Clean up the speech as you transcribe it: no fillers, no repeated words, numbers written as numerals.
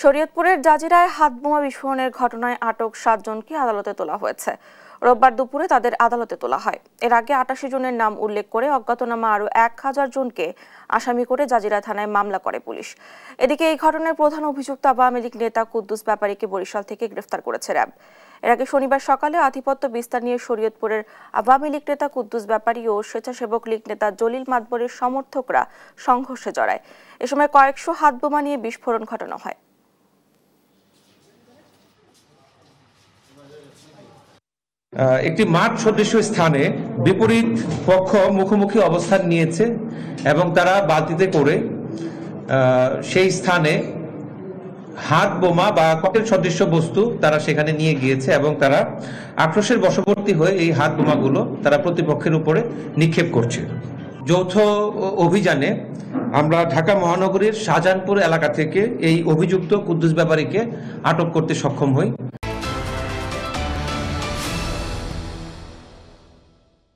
শরীয়তপুরের জাজিরায় হাতবোমা বিস্ফোরণের ঘটনায় আটক 7 জনকে আদালতে তোলা হয়েছে। রোববার দুপুরে তাদের আদালতে তোলা হয়। এর আগে 88 জনের নাম উল্লেখ করে অজ্ঞাতনামা আরও 1000 জনকে আসামি করে জাজিরা থানায় মামলা করে পুলিশ। এদিকে এই ঘটনার প্রধান অভিযুক্ত আওয়ামী লীগ নেতা কুদ্দুস ব্যাপারীকে বরিশাল থেকে গ্রেফতার করেছে র্যাব। এর আগে শনিবার সকালে আধিপত্য বিস্তার নিয়ে শরীয়তপুরের আওয়ামী লীগ নেতা কুদ্দুস ব্যাপারী ও স্বেচ্ছাসেবক লীগ নেতা জলিল মাতবরের সমর্থকরা সংঘর্ষে জড়ায়। এ সময় কয়েকশো হাতবোমা নিয়ে বিস্ফোরণ ঘটানো হয়। একটি মাঠ সদৃশ স্থানে বিপরীত পক্ষ মুখোমুখি অবস্থান নিয়েছে এবং তারা বালতিতে করে সেই স্থানে হাত বোমা বা ককটেল সদৃশ বস্তু তারা সেখানে নিয়ে গিয়েছে এবং তারা আক্রোশের বশবর্তী হয়ে এই হাত বোমাগুলো তারা প্রতিপক্ষের উপরে নিক্ষেপ করছে। যৌথ অভিযানে আমরা ঢাকা মহানগরীর শাহজাহানপুর এলাকা থেকে এই অভিযুক্ত কুদ্দুস ব্যাপারীকে আটক করতে সক্ষম হই।